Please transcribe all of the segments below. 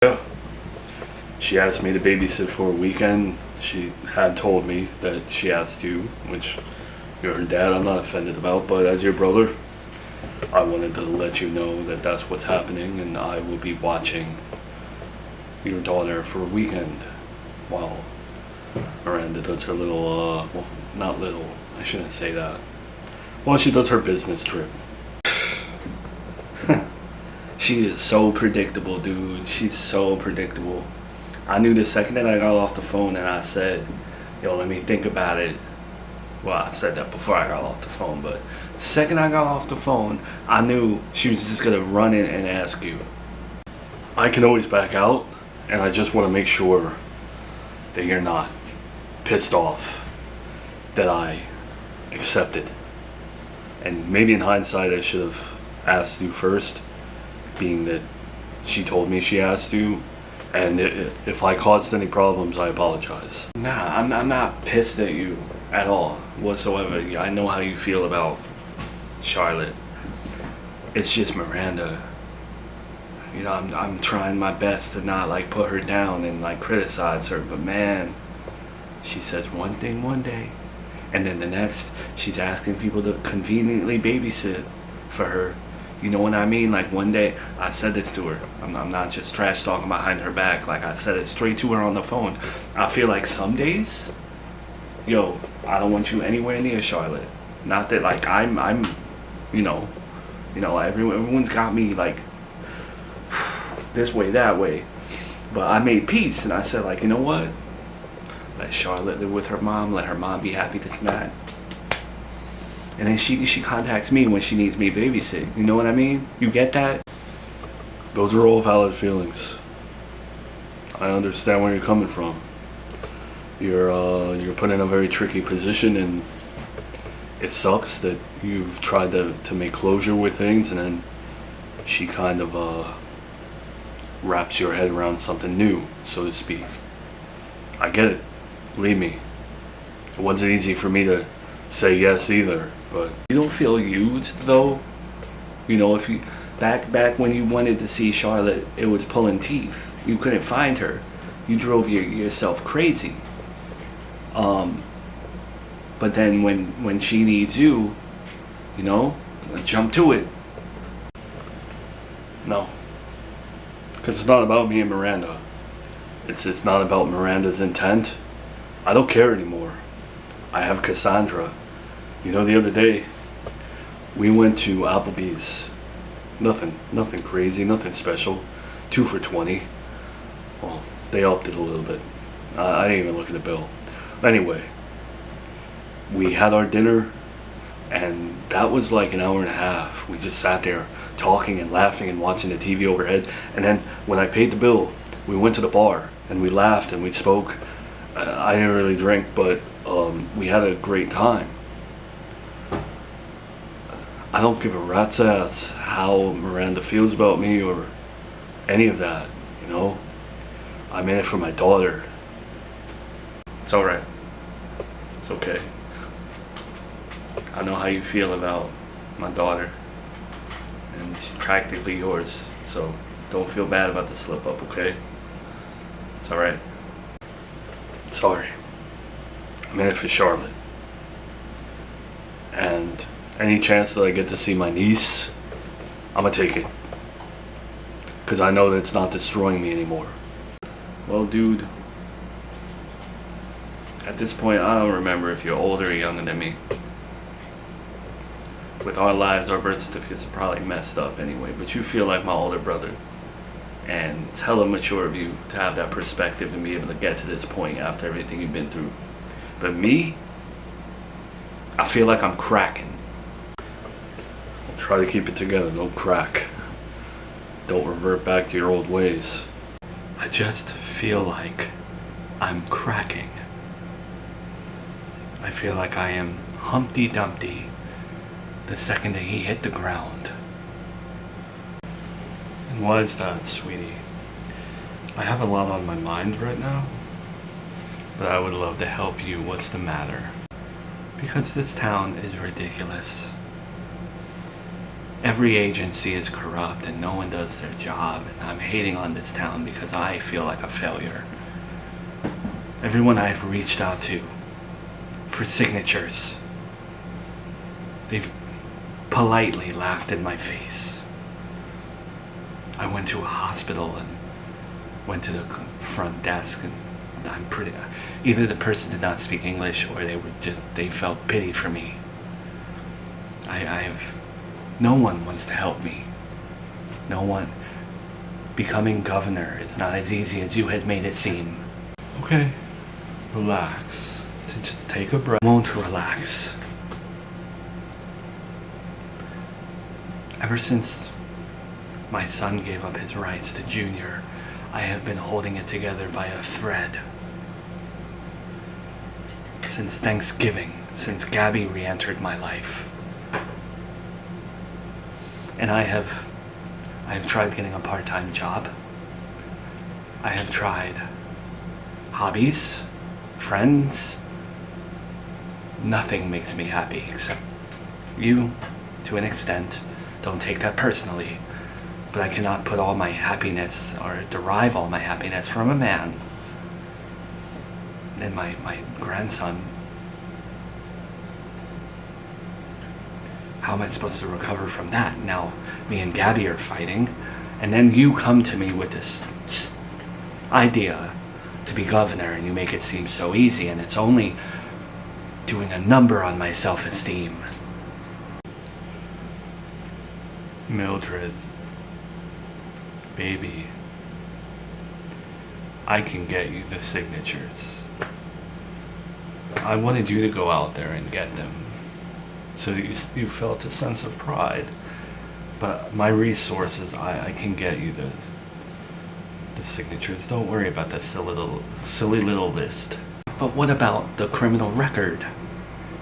Yeah. She asked me to babysit for a weekend. She had told me that she asked you, which you're her dad, I'm not offended about, but as your brother, I wanted to let you know that that's what's happening, and I will be watching your daughter for a weekend while Miranda does her little, well, not little, I shouldn't say that. Well, she does her business trip. She is so predictable, dude. She's so predictable. I knew the second that I got off the phone and I said, yo, let me think about it. Well, I said that before I got off the phone, but the second I got off the phone, I knew she was just gonna run in and ask you. I can always back out, and I just want to make sure that you're not pissed off that I accepted. And maybe in hindsight, I should have asked you first, being that she told me she asked you. And if I caused any problems, I apologize. Nah, I'm not pissed at you at all, whatsoever. I know how you feel about Charlotte. It's just Miranda. You know, I'm trying my best to not like put her down and like criticize her, but man, she says one thing one day, and then the next, she's asking people to conveniently babysit for her. You know what I mean? Like one day, I said this to her. I'm not just trash talking behind her back. Like I said it straight to her on the phone. I feel like some days, yo, I don't want you anywhere near Charlotte. Not that like I'm, you know, everyone's got me like this way, that way. But I made peace and I said like, you know what? Let Charlotte live with her mom. Let her mom be happy, this and that. And then she contacts me when she needs me to babysit. You know what I mean? You get that? Those are all valid feelings. I understand where you're coming from. You're put in a very tricky position, and it sucks that you've tried to make closure with things, and then she kind of wraps your head around something new, so to speak. I get it. Believe me. It wasn't easy for me to say yes either, but you don't feel used though. You know, if you back when you wanted to see Charlotte, it was pulling teeth. You couldn't find her. You drove yourself crazy. But then when she needs you, you know, jump to it. No, because it's not about me and Miranda. It's not about Miranda's intent. I don't care anymore. I have Cassandra. You know, the other day, we went to Applebee's. Nothing crazy, nothing special. 2 for $20. Well, they upped it a little bit. I didn't even look at the bill. Anyway, we had our dinner, and that was like an hour and a half. We just sat there talking and laughing and watching the TV overhead. And then when I paid the bill, we went to the bar, and we laughed and we spoke. I didn't really drink, but we had a great time. I don't give a rat's ass how Miranda feels about me or any of that, you know? I'm in it for my daughter. It's alright. It's okay. I know how you feel about my daughter, and she's practically yours, so don't feel bad about the slip up, okay? It's alright. Sorry. I'm in it for Charlotte. And any chance that I get to see my niece, I'm gonna take it. Because I know that it's not destroying me anymore. Well, dude, at this point, I don't remember if you're older or younger than me. With our lives, our birth certificates are probably messed up anyway, but you feel like my older brother. And it's hella mature of you to have that perspective and be able to get to this point after everything you've been through. But me, I feel like I'm cracking. I'll try to keep it together, don't crack. Don't revert back to your old ways. I just feel like I'm cracking. I feel like I am Humpty Dumpty the second that he hit the ground. And why is that, sweetie? I have a lot on my mind right now, but I would love to help you. What's the matter? Because this town is ridiculous. Every agency is corrupt and no one does their job, and I'm hating on this town because I feel like a failure. Everyone I've reached out to for signatures, they've politely laughed in my face. I went to a hospital and went to the front desk, and either the person did not speak English or they felt pity for me. No one wants to help me. No one. Becoming governor is not as easy as you had made it seem. Okay, relax. Just take a breath. Won't relax. Ever since my son gave up his rights to Junior, I have been holding it together by a thread. Since Thanksgiving, since Gabby re-entered my life. And I have tried getting a part-time job. I have tried hobbies, friends. Nothing makes me happy except you, to an extent. Don't take that personally. But I cannot put all my happiness or derive all my happiness from a man. And my grandson. How am I supposed to recover from that? Now, me and Gabby are fighting, and then you come to me with this idea to be governor, and you make it seem so easy, and it's only doing a number on my self-esteem. Mildred, baby, I can get you the signatures. I wanted you to go out there and get them, so that you felt a sense of pride. But my resources, I can get you the signatures. Don't worry about that silly little list. But what about the criminal record?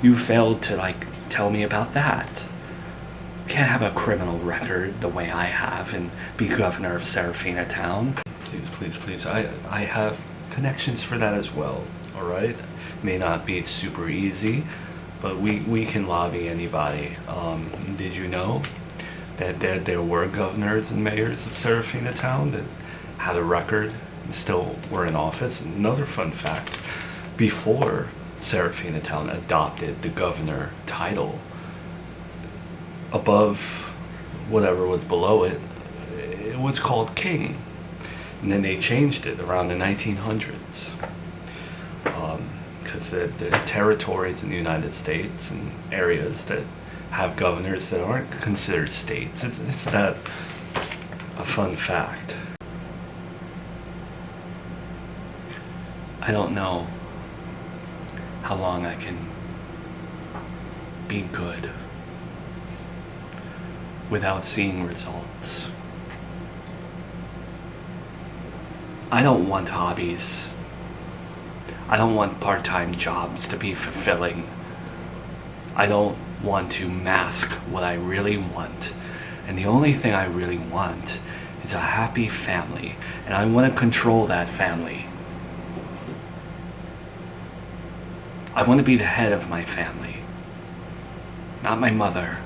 You failed to tell me about that. Can't have a criminal record the way I have and be governor of Serafina Town. Please. I have connections for that as well. All right. May not be super easy, but we can lobby anybody. Did you know that there were governors and mayors of Serafina Town that had a record and still were in office? Another fun fact, before Serafina Town adopted the governor title, above whatever was below it, it was called king. And then they changed it around the 1900s. Because the territories in the United States and areas that have governors that aren't considered states, it's that a fun fact. I don't know how long I can be good without seeing results. I don't want hobbies. I don't want part-time jobs to be fulfilling. I don't want to mask what I really want. And the only thing I really want is a happy family. And I want to control that family. I want to be the head of my family, not my mother.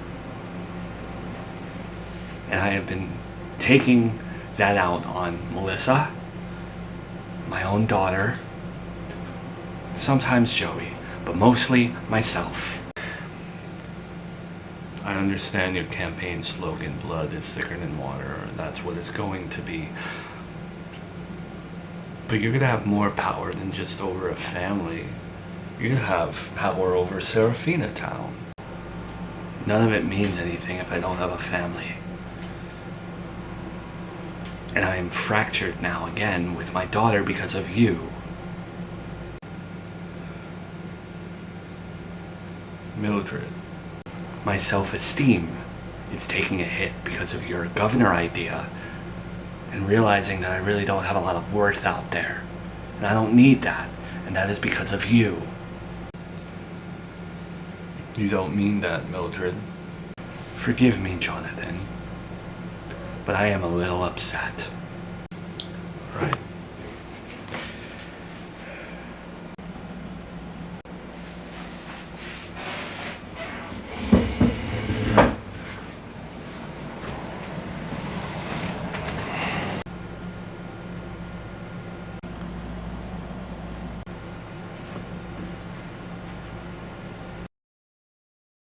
And I have been taking that out on Melissa, my own daughter, sometimes Joey, but mostly myself. I understand your campaign slogan, blood is thicker than water, or that's what it's going to be. But you're gonna have more power than just over a family. You're gonna have power over Serafina Town. None of it means anything if I don't have a family. And I am fractured now again with my daughter because of you. Mildred, my self-esteem is taking a hit because of your governor idea and realizing that I really don't have a lot of worth out there. And I don't need that. And that is because of you. You don't mean that, Mildred. Forgive me, Jonathan. But I am a little upset.